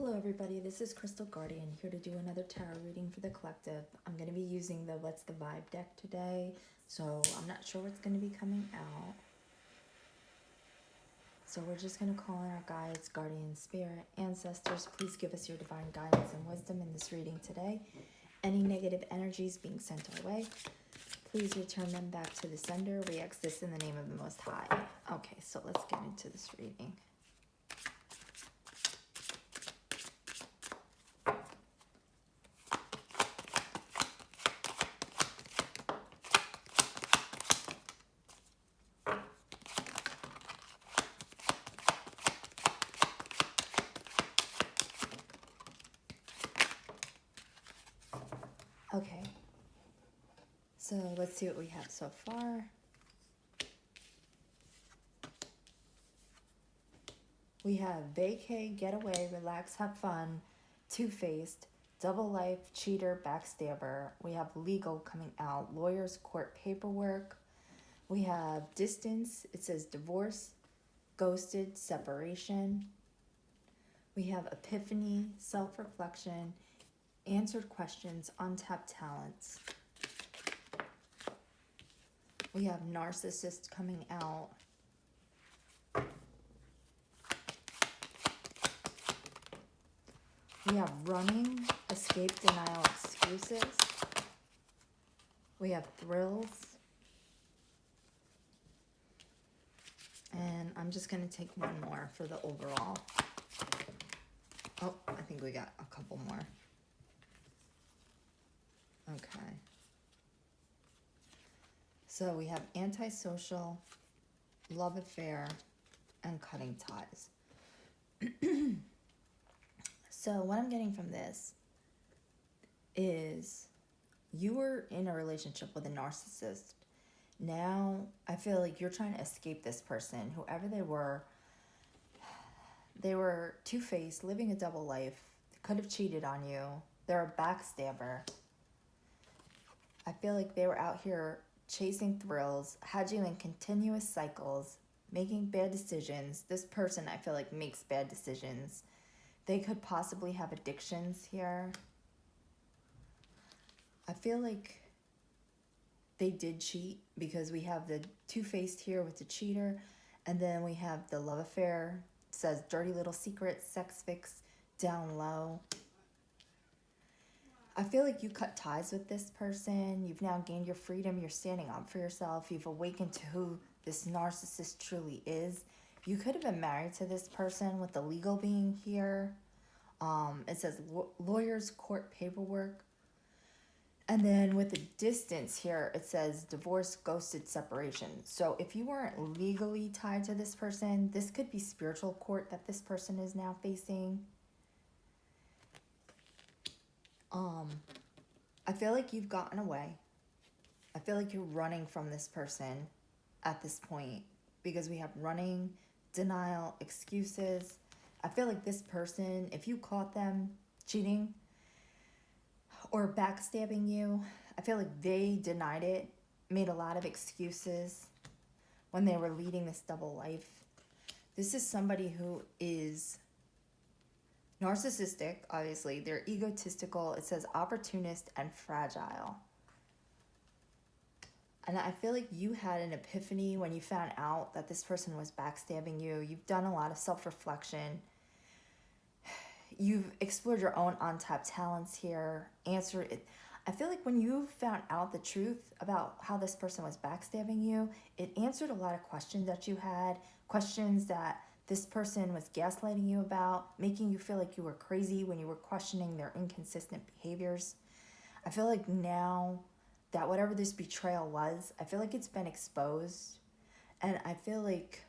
Hello everybody, this is Crystal Guardian here to do another tarot reading for the collective. I'm going to be using the What's the Vibe deck today, so I'm not sure what's going to be coming out. So we're just going to call in our guides, guardian spirit, ancestors. Please give us your divine guidance and wisdom in this reading today. Any negative energies being sent our way, please return them back to the sender. We ask this in the name of the Most High. Okay, so let's get into this reading. Okay, so let's see what we have so far. We have vacay, get away, relax, have fun, two-faced, double life, cheater, backstabber. We have legal coming out, lawyers, court paperwork. We have distance, it says divorce, ghosted, separation. We have epiphany, self-reflection, answered questions, untapped talents. We have narcissist coming out. We have running, escape, denial, excuses. We have thrills. And I'm just going to take one more for the overall. Oh, I think we got a couple more. Okay. So we have antisocial, love affair, and cutting ties. So what I'm getting from this is you were in a relationship with a narcissist. Now I feel like you're trying to escape this person. Whoever they were two-faced, living a double life, could have cheated on you. They're a backstabber. I feel like they were out here chasing thrills, had you in continuous cycles, making bad decisions. This person, I feel like, makes bad decisions. They could possibly have addictions here. I feel like they did cheat because we have the two-faced here with the cheater, and then we have the love affair. It says dirty little secrets, sex fix, down low. I feel like you cut ties with this person. You've now gained your freedom. You're standing up for yourself. You've awakened to who this narcissist truly is. You could have been married to this person with the legal being here. It says lawyers, court paperwork. And then with the distance here, it says divorce, ghosted, separation. So if you weren't legally tied to this person, this could be spiritual court that this person is now facing. I feel like you've gotten away. I feel like you're running from this person at this point because we have running, denial, excuses. I feel like this person, if you caught them cheating or backstabbing you, I feel like they denied it, made a lot of excuses when they were leading this double life. This is somebody who is narcissistic, obviously. They're egotistical. It says opportunist and fragile. And I feel like you had an epiphany when you found out that this person was backstabbing you. You've done a lot of self-reflection. You've explored your own untapped talents here. Answered it. I feel like when you found out the truth about how this person was backstabbing you, it answered a lot of questions that you had. Questions that this person was gaslighting you about, making you feel like you were crazy when you were questioning their inconsistent behaviors. I feel like now that whatever this betrayal was, I feel like it's been exposed. And I feel like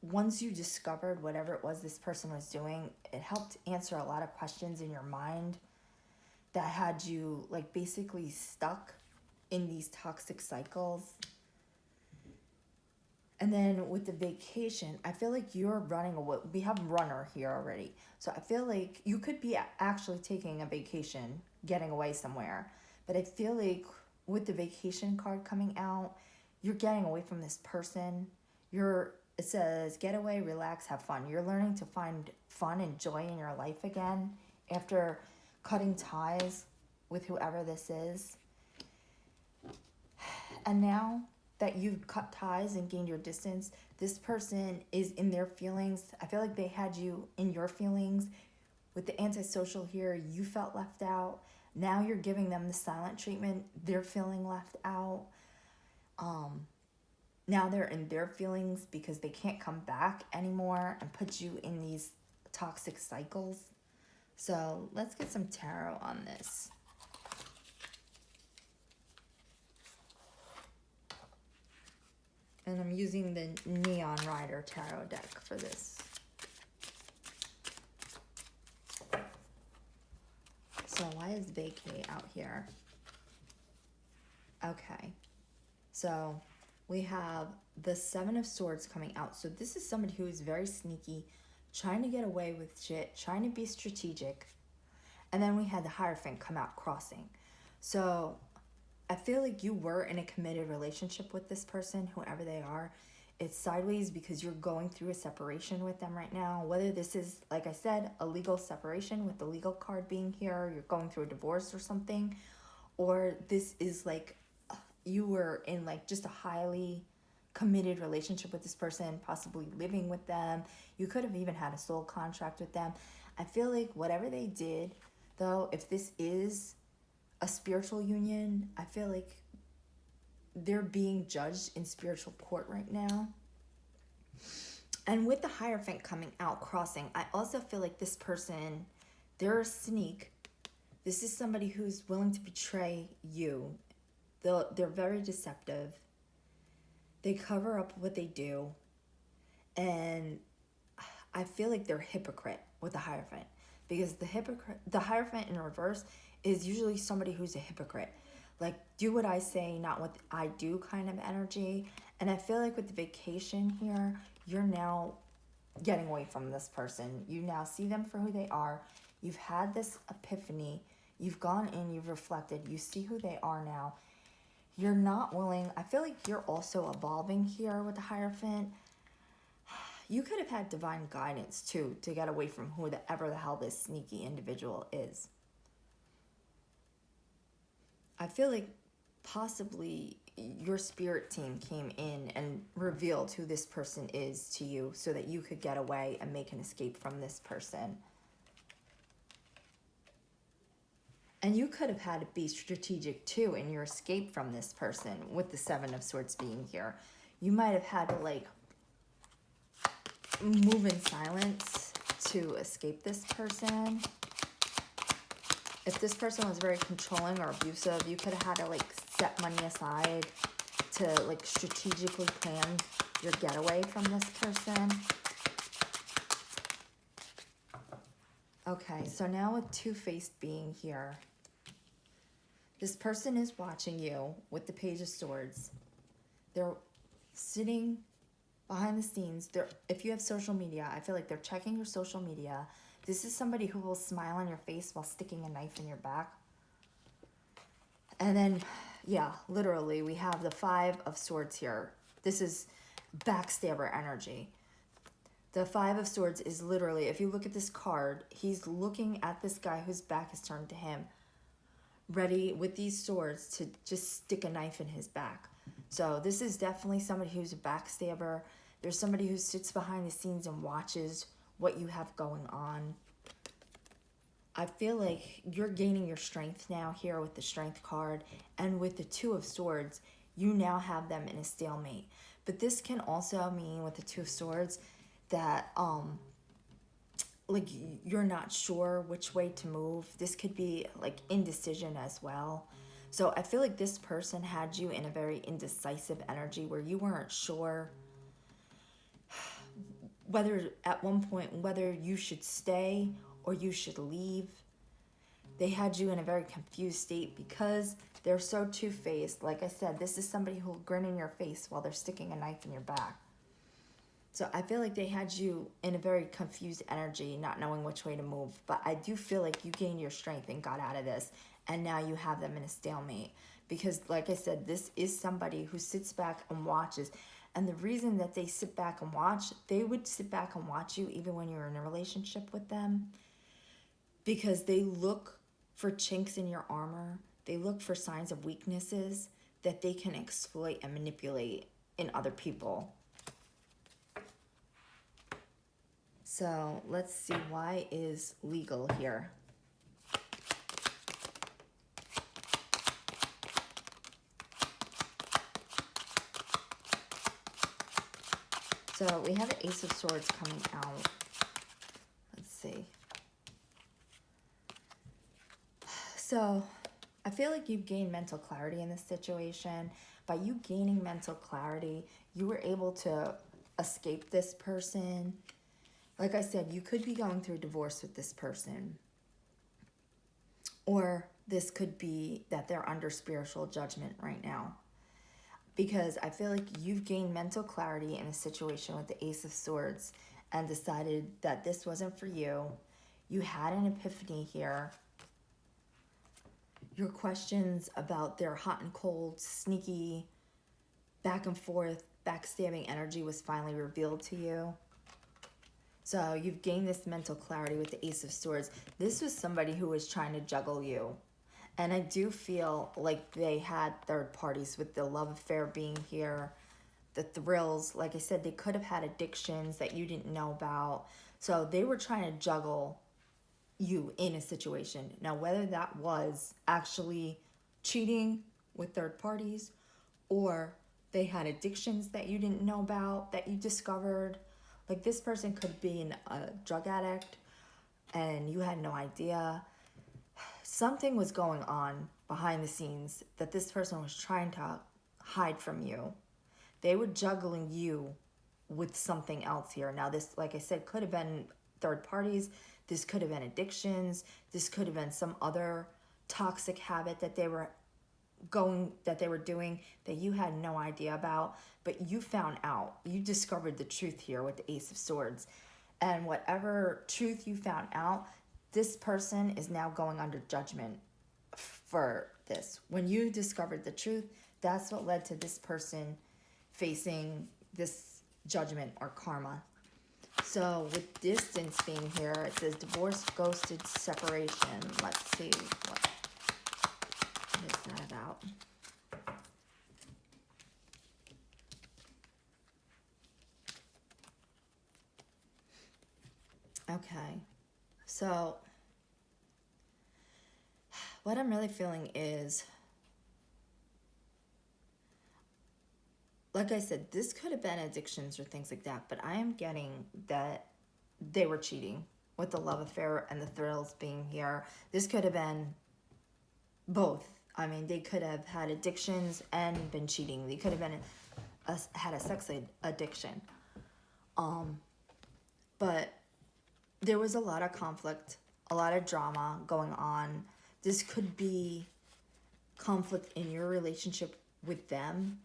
once you discovered whatever it was this person was doing, it helped answer a lot of questions in your mind that had you like basically stuck in these toxic cycles. And then with the vacation, I feel like you're running away. We have runner here already. So I feel like you could be actually taking a vacation, getting away somewhere. But I feel like with the vacation card coming out, you're getting away from this person. You're It says, get away, relax, have fun. You're learning to find fun and joy in your life again after cutting ties with whoever this is. And now that you've cut ties and gained your distance, this person is in their feelings. I feel like they had you in your feelings. With the antisocial here, you felt left out. Now you're giving them the silent treatment. They're feeling left out. Now they're in their feelings because they can't come back anymore and put you in these toxic cycles. So let's get some tarot on this. And I'm using the Neon Rider Tarot deck for this. So why is vacate out here? Okay. So we have the Seven of Swords coming out. So this is somebody who is very sneaky, trying to get away with shit, trying to be strategic. And then we had the Hierophant come out crossing. So I feel like you were in a committed relationship with this person, whoever they are. It's sideways because you're going through a separation with them right now. Whether this is, like I said, a legal separation with the legal card being here, you're going through a divorce or something, or this is like you were in like just a highly committed relationship with this person, possibly living with them. You could have even had a soul contract with them. I feel like whatever they did, though, if this is a spiritual union, I feel like they're being judged in spiritual court right now. And with the Hierophant coming out crossing, I also feel like this person, they're a sneak. This is somebody who's willing to betray you. They're very deceptive. They cover up what they do. And I feel like they're a hypocrite with the Hierophant. Because the Hierophant in reverse is usually somebody who's a hypocrite. Like, do what I say, not what I do kind of energy. And I feel like with the vacation here, you're now getting away from this person. You now see them for who they are. You've had this epiphany. You've gone in, you've reflected. You see who they are now. You're not willing. I feel like you're also evolving here with the Hierophant. You could have had divine guidance, too, to get away from whoever the hell this sneaky individual is. I feel like possibly your spirit team came in and revealed who this person is to you so that you could get away and make an escape from this person. And you could have had to be strategic, too, in your escape from this person with the Seven of Swords being here. You might have had to, like, move in silence to escape this person. If this person was very controlling or abusive, you could have had to, like, set money aside to, like, strategically plan your getaway from this person. Okay, so now with Two-Faced being here, this person is watching you with the Page of Swords. They're sitting behind the scenes. If you have social media, I feel like they're checking your social media. This is somebody who will smile on your face while sticking a knife in your back. And then, yeah, literally, we have the Five of Swords here. This is backstabber energy. The Five of Swords is literally, if you look at this card, he's looking at this guy whose back is turned to him, ready with these swords to just stick a knife in his back. So this is definitely somebody who's a backstabber. There's somebody who sits behind the scenes and watches what you have going on. I feel like you're gaining your strength now here with the Strength card, and with the Two of Swords, you now have them in a stalemate. But this can also mean with the Two of Swords that like you're not sure which way to move. This could be like indecision as well. So I feel like this person had you in a very indecisive energy where you weren't sure whether at one point whether you should stay or you should leave. They had you in a very confused state because they're so two-faced. Like I said, this is somebody who will grin in your face while they're sticking a knife in your back. So I feel like they had you in a very confused energy, not knowing which way to move. But I do feel like you gained your strength and got out of this, and now you have them in a stalemate. Because like I said, this is somebody who sits back and watches. And the reason that they sit back and watch, they would sit back and watch you even when you're in a relationship with them, because they look for chinks in your armor. They look for signs of weaknesses that they can exploit and manipulate in other people. So let's see, why is legal here? So we have the Ace of Swords coming out. Let's see. So I feel like you've gained mental clarity in this situation. By you gaining mental clarity, you were able to escape this person. Like I said, you could be going through a divorce with this person. Or this could be that they're under spiritual judgment right now. Because I feel like you've gained mental clarity in a situation with the Ace of Swords and decided that this wasn't for you. You had an epiphany here. Your questions about their hot and cold, sneaky, back and forth, backstabbing energy was finally revealed to you. So you've gained this mental clarity with the Ace of Swords. This was somebody who was trying to juggle you. And I do feel like they had third parties with the love affair being here, the thrills. Like I said, they could have had addictions that you didn't know about. So they were trying to juggle you in a situation. Now, whether that was actually cheating with third parties or they had addictions that you didn't know about, that you discovered. Like this person could be a drug addict and you had no idea. Something was going on behind the scenes that this person was trying to hide from you. They were juggling you with something else here. Now this, like I said, could have been third parties. This could have been addictions. This could have been some other toxic habit that they were doing that you had no idea about, but you found out. You discovered the truth here with the Ace of Swords. And whatever truth you found out, this person is now going under judgment for this. When you discovered the truth, that's what led to this person facing this judgment or karma. So with distance being here, it says divorce, ghosted, separation. Let's see what is that about. Okay, so what I'm really feeling is, like I said, this could have been addictions or things like that, but I am getting that they were cheating with the love affair and the thrills being here. This could have been both. I mean, they could have had addictions and been cheating. They could have been had a sex addiction. But there was a lot of conflict, a lot of drama going on. This could be conflict in your relationship with them.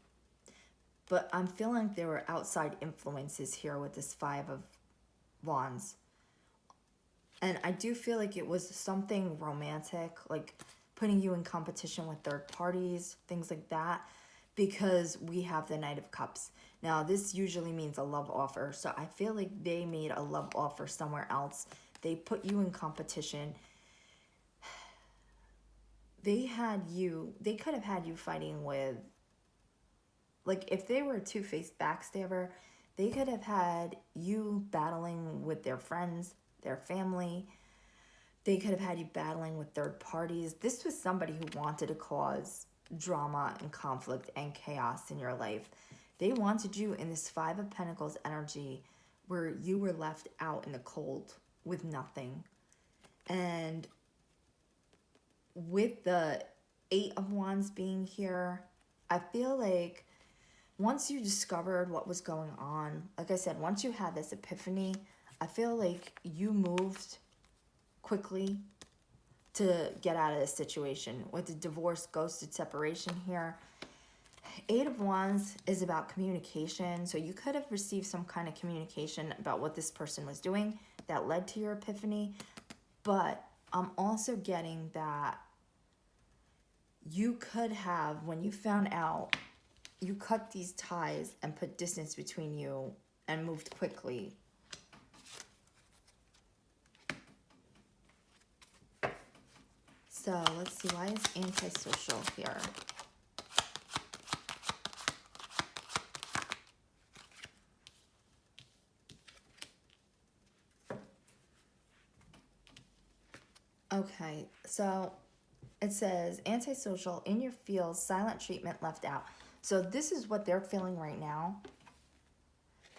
But I'm feeling there were outside influences here with this Five of Wands. And I do feel like it was something romantic, like putting you in competition with third parties, things like that, because we have the Knight of Cups. Now, this usually means a love offer. So I feel like they made a love offer somewhere else. They put you in competition. They could have had you fighting with, like if they were a two-faced backstabber, they could have had you battling with their friends, their family. They could have had you battling with third parties. This was somebody who wanted to cause drama and conflict and chaos in your life. They wanted you in this Five of Pentacles energy where you were left out in the cold with nothing. And with the Eight of Wands being here, I feel like once you discovered what was going on, like I said, once you had this epiphany, I feel like you moved quickly to get out of this situation. With the divorce, ghosted, separation here, Eight of Wands is about communication. So you could have received some kind of communication about what this person was doing that led to your epiphany. But I'm also getting that you could have, when you found out you cut these ties and put distance between you and moved quickly. So let's see, why is antisocial here? Okay, so it says antisocial, in your field, silent treatment left out. So this is what they're feeling right now,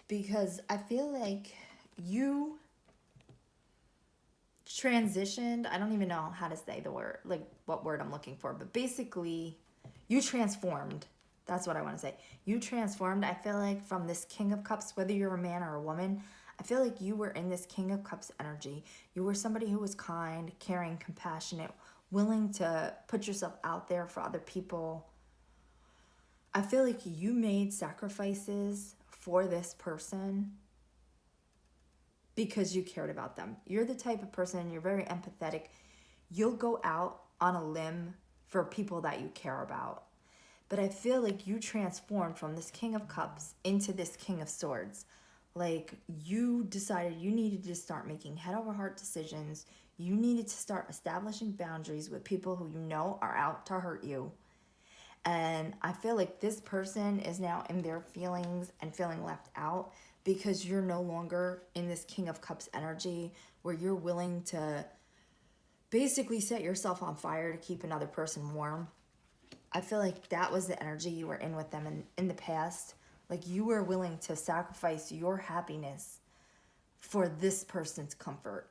because I feel like you transitioned. I don't even know how to say the word, like what word I'm looking for, but basically you transformed. That's what I want to say. You transformed, I feel like, from this King of Cups, whether you're a man or a woman. I feel like you were in this King of Cups energy. You were somebody who was kind, caring, compassionate, willing to put yourself out there for other people. I feel like you made sacrifices for this person because you cared about them. You're the type of person, you're very empathetic. You'll go out on a limb for people that you care about. But I feel like you transformed from this King of Cups into this King of Swords. Like, you decided you needed to start making head over heart decisions. You needed to start establishing boundaries with people who you know are out to hurt you. And I feel like this person is now in their feelings and feeling left out because you're no longer in this King of Cups energy where you're willing to basically set yourself on fire to keep another person warm. I feel like that was the energy you were in with them in the past. Like, you were willing to sacrifice your happiness for this person's comfort.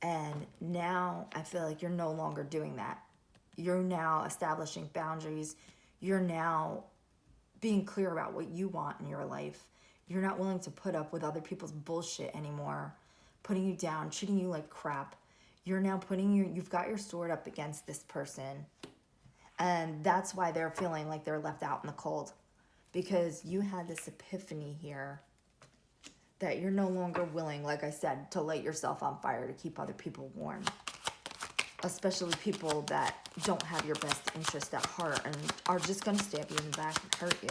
And now I feel like you're no longer doing that. You're now establishing boundaries. You're now being clear about what you want in your life. You're not willing to put up with other people's bullshit anymore, putting you down, treating you like crap. You're now you've got your sword up against this person. And that's why they're feeling like they're left out in the cold. Because you had this epiphany here that you're no longer willing, like I said, to light yourself on fire to keep other people warm. Especially people that don't have your best interest at heart and are just going to stab you in the back and hurt you.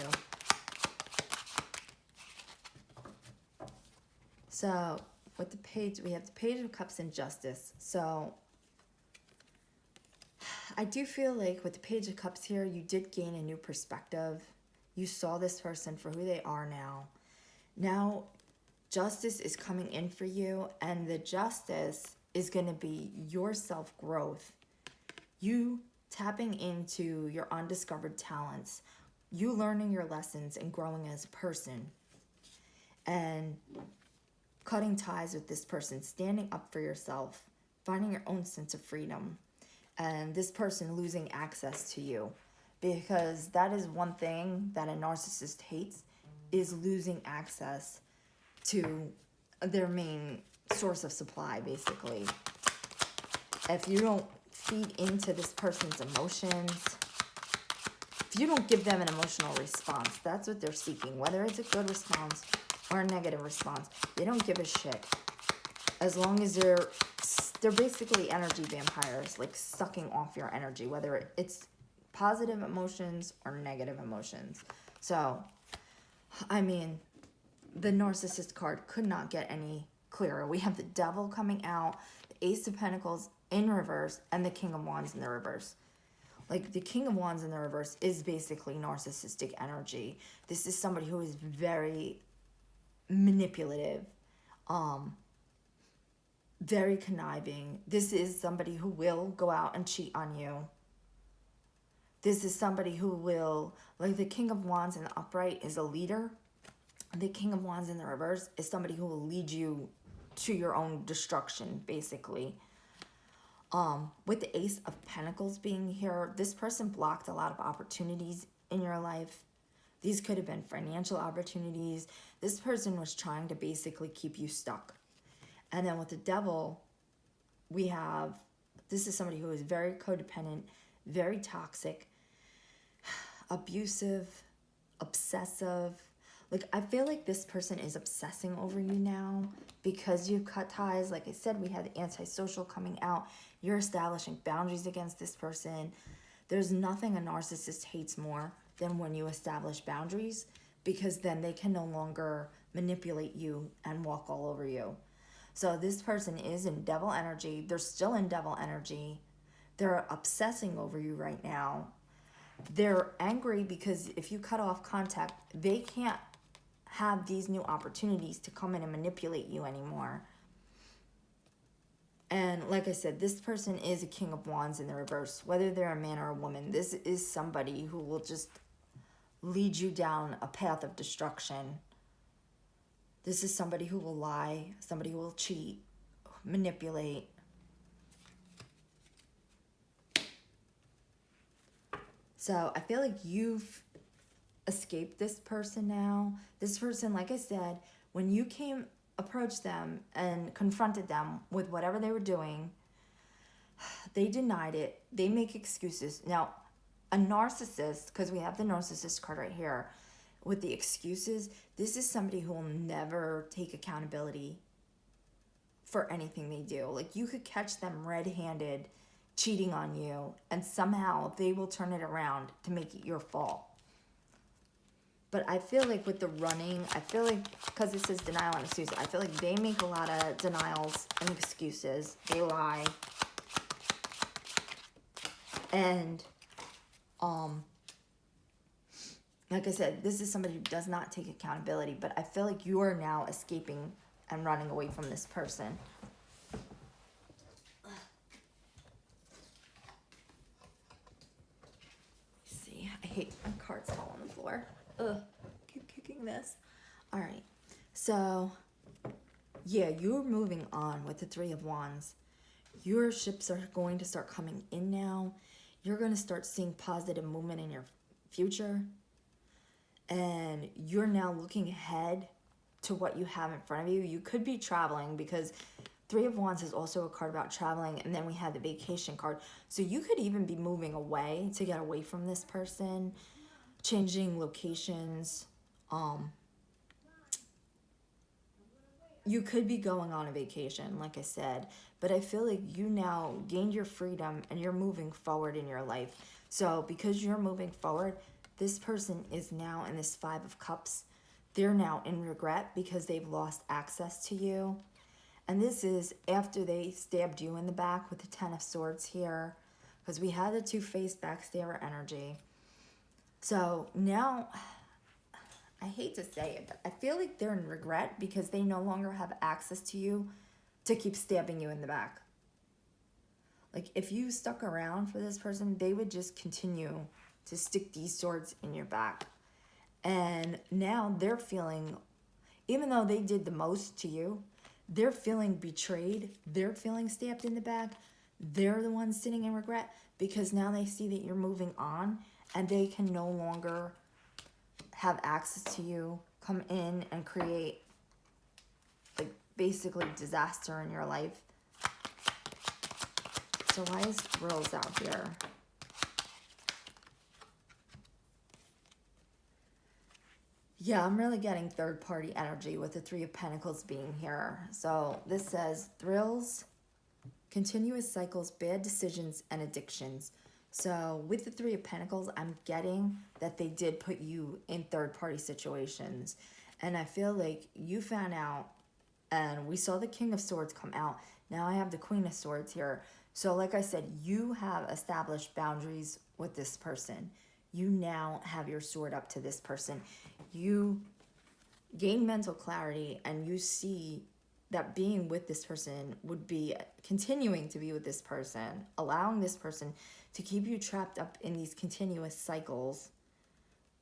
So, with the page, we have the Page of Cups and Justice. So, I do feel like with the Page of Cups here, you did gain a new perspective. You saw this person for who they are now. Now, justice is coming in for you, and the justice is going to be your self-growth. You tapping into your undiscovered talents. You learning your lessons and growing as a person. And cutting ties with this person, standing up for yourself, finding your own sense of freedom, and this person losing access to you. Because that is one thing that a narcissist hates, is losing access to their main source of supply, basically. If you don't feed into this person's emotions, if you don't give them an emotional response, that's what they're seeking. Whether it's a good response or a negative response, they don't give a shit. As long as they're basically energy vampires, like sucking off your energy, whether it's positive emotions or negative emotions. So, I mean, the Narcissist card could not get any clearer. We have the Devil coming out, the Ace of Pentacles in reverse, and the King of Wands in the reverse. Like, the King of Wands in the reverse is basically narcissistic energy. This is somebody who is very manipulative, very conniving. This is somebody who will go out and cheat on you. This is somebody who will, like the King of Wands in the upright is a leader. The King of Wands in the reverse is somebody who will lead you to your own destruction, basically. With the Ace of Pentacles being here, this person blocked a lot of opportunities in your life. These could have been financial opportunities. This person was trying to basically keep you stuck. And then with the Devil, we have, this is somebody who is very codependent, very toxic, abusive, obsessive. Like, I feel like this person is obsessing over you now because you cut ties. Like I said, we had the antisocial coming out. You're establishing boundaries against this person. There's nothing a narcissist hates more than when you establish boundaries, because then they can no longer manipulate you and walk all over you. So this person is in devil energy. They're still in devil energy. They're obsessing over you right now. They're angry because if you cut off contact, they can't have these new opportunities to come in and manipulate you anymore. And like I said, this person is a King of Wands in the reverse. Whether they're a man or a woman, this is somebody who will just lead you down a path of destruction. This is somebody who will lie, somebody who will cheat, manipulate. So I feel like you've escaped this person now. This person, like I said, when you approached them and confronted them with whatever they were doing, they denied it. They make excuses. Now, a narcissist, because we have the narcissist card right here, with the excuses, this is somebody who will never take accountability for anything they do. Like, you could catch them red-handed cheating on you, and somehow they will turn it around to make it your fault. But I feel like with the running, I feel like, because it says denial and excuses, I feel like they make a lot of denials and excuses. They lie. And, like I said, this is somebody who does not take accountability, but I feel like you are now escaping and running away from this person. See, I hate my cards fall on the floor. Ugh, keep kicking this. All right, so yeah, you're moving on with the Three of Wands. Your ships are going to start coming in now. You're going to start seeing positive movement in your future. And you're now looking ahead to what you have in front of you. You could be traveling, because Three of Wands is also a card about traveling. And then we have the vacation card. So you could even be moving away to get away from this person, changing locations. You could be going on a vacation, like I said. But I feel like you now gained your freedom and you're moving forward in your life. So because you're moving forward, this person is now in this Five of Cups. They're now in regret because they've lost access to you. And this is after they stabbed you in the back with the Ten of Swords here, because we had the two-faced backstabber energy. So now, I hate to say it, but I feel like they're in regret because they no longer have access to you to keep stabbing you in the back. Like, if you stuck around for this person, they would just continue to stick these swords in your back. And now they're feeling, even though they did the most to you, they're feeling betrayed. They're feeling stabbed in the back. They're the ones sitting in regret because now they see that you're moving on and they can no longer have access to you, come in and create, like, basically disaster in your life. So why is Thrills out here? Yeah, I'm really getting third-party energy with the Three of Pentacles being here. So this says thrills, continuous cycles, bad decisions, and addictions. So with the Three of Pentacles, I'm getting that they did put you in third-party situations. And I feel like you found out, and we saw the King of Swords come out. Now I have the Queen of Swords here. So like I said, you have established boundaries with this person. You now have your sword up to this person. You gain mental clarity and you see that being with this person would be continuing to be with this person, allowing this person to keep you trapped up in these continuous cycles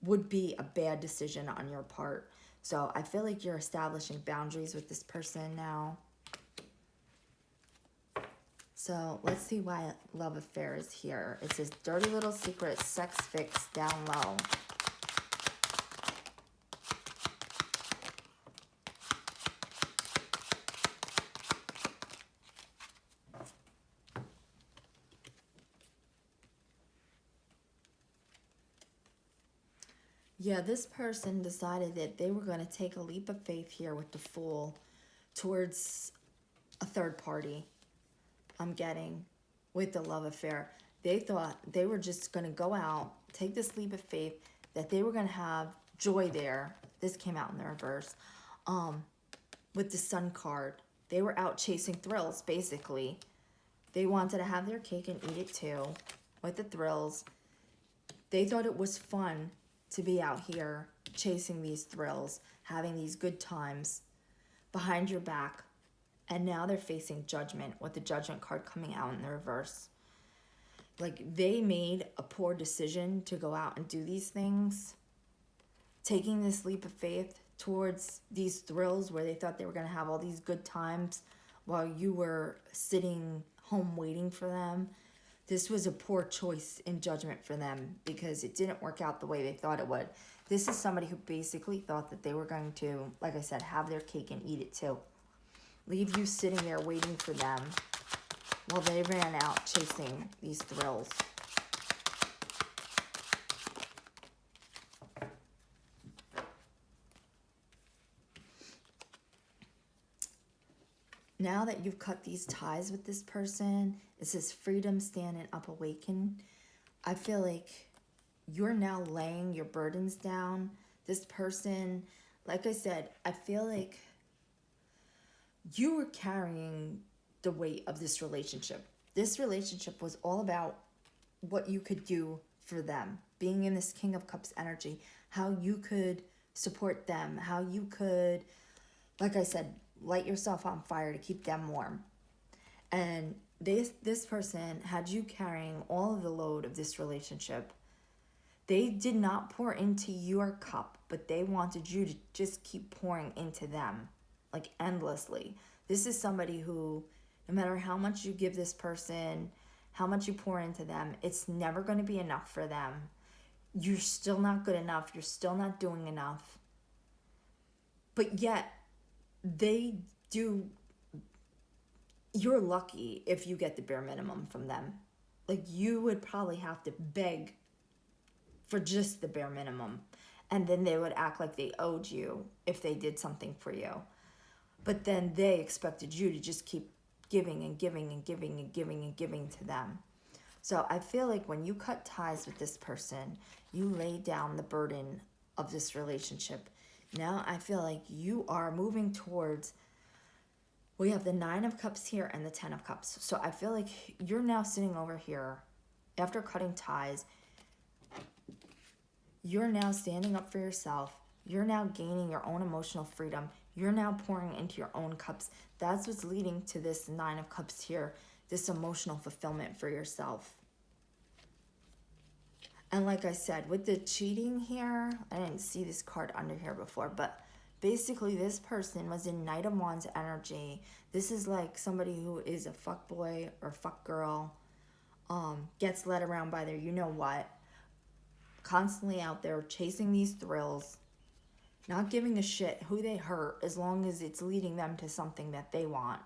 would be a bad decision on your part. So I feel like you're establishing boundaries with this person now. So let's see why love affair is here. It says dirty little secret, sex fix, down low. Yeah, this person decided that they were going to take a leap of faith here with the Fool towards a third party. I'm getting with the love affair. They thought they were just going to go out, take this leap of faith, that they were going to have joy there. This came out in the reverse. With the Sun card. They were out chasing thrills, basically. They wanted to have their cake and eat it too, with the thrills. They thought it was fun to be out here chasing these thrills, having these good times behind your back. And now they're facing judgment, with the Judgment card coming out in the reverse. Like, they made a poor decision to go out and do these things, taking this leap of faith towards these thrills where they thought they were going to have all these good times while you were sitting home waiting for them. This was a poor choice in judgment for them because it didn't work out the way they thought it would. This is somebody who basically thought that they were going to, like I said, have their cake and eat it too. Leave you sitting there waiting for them while they ran out chasing these thrills. Now that you've cut these ties with this person, it says freedom, stand, and up, awaken. I feel like you're now laying your burdens down. This person, like I said, I feel like you were carrying the weight of this relationship. This relationship was all about what you could do for them. Being in this King of Cups energy, how you could support them, how you could, like I said, light yourself on fire to keep them warm. And this person had you carrying all of the load of this relationship. They did not pour into your cup, but they wanted you to just keep pouring into them, like endlessly. This is somebody who, no matter how much you give this person, how much you pour into them, it's never going to be enough for them. You're still not good enough. You're still not doing enough. But yet, they do. You're lucky if you get the bare minimum from them. Like, you would probably have to beg for just the bare minimum, and then they would act like they owed you if they did something for you. But then they expected you to just keep giving and giving and giving and giving and giving to them. So I feel like when you cut ties with this person, you lay down the burden of this relationship. Now I feel like you are moving towards, we have the 9 of Cups here and the 10 of Cups. So I feel like you're now sitting over here after cutting ties. You're now standing up for yourself. You're now gaining your own emotional freedom. You're now pouring into your own cups. That's what's leading to this 9 of Cups here, this emotional fulfillment for yourself. And like I said, with the cheating here, I didn't see this card under here before, but basically this person was in Knight of Wands energy. This is like somebody who is a fuckboy or fuckgirl, gets led around by their you-know-what, constantly out there chasing these thrills, not giving a shit who they hurt as long as it's leading them to something that they want.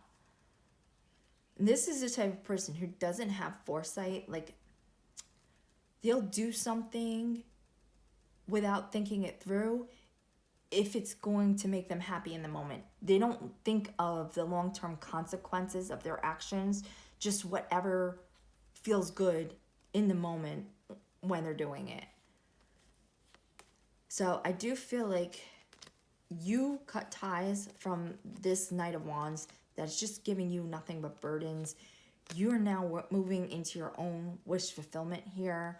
And this is the type of person who doesn't have foresight. Like, they'll do something without thinking it through if it's going to make them happy in the moment. They don't think of the long-term consequences of their actions, just whatever feels good in the moment when they're doing it. So I do feel like you cut ties from this Knight of Wands that's just giving you nothing but burdens. You are now moving into your own wish fulfillment here.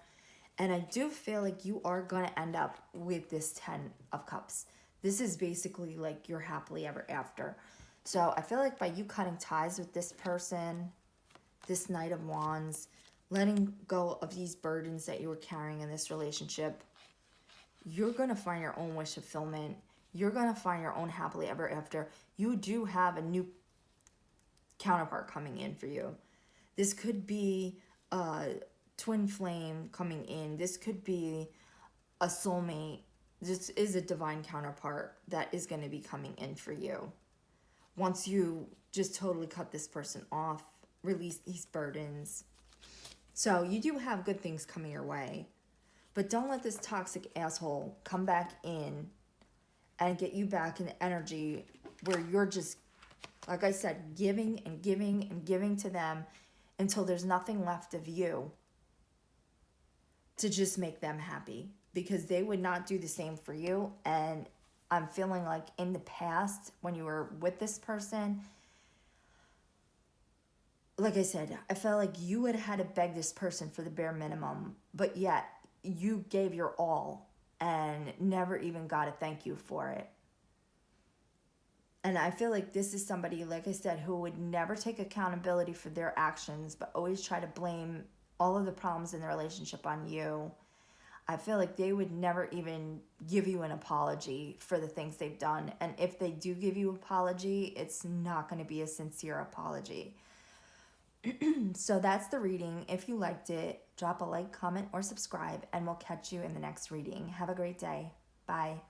And I do feel like you are going to end up with this 10 of Cups. This is basically like your happily ever after. So I feel like by you cutting ties with this person, this Knight of Wands, letting go of these burdens that you were carrying in this relationship, you're going to find your own wish fulfillment. You're going to find your own happily ever after. You do have a new counterpart coming in for you. This could be a twin flame coming in. This could be a soulmate. This is a divine counterpart that is going to be coming in for you. Once you just totally cut this person off, release these burdens. So you do have good things coming your way. But don't let this toxic asshole come back in and get you back in the energy where you're just, like I said, giving and giving and giving to them until there's nothing left of you to just make them happy. because they would not do the same for you. And I'm feeling like in the past, when you were with this person, like I said, I felt like you would have had to beg this person for the bare minimum, but yet you gave your all and never even got a thank you for it. And I feel like this is somebody, like I said, who would never take accountability for their actions, but always try to blame all of the problems in the relationship on you. I feel like they would never even give you an apology for the things they've done. And if they do give you an apology, it's not going to be a sincere apology. So that's the reading. If you liked it, drop a like, comment, or subscribe, and we'll catch you in the next reading. Have a great day. Bye.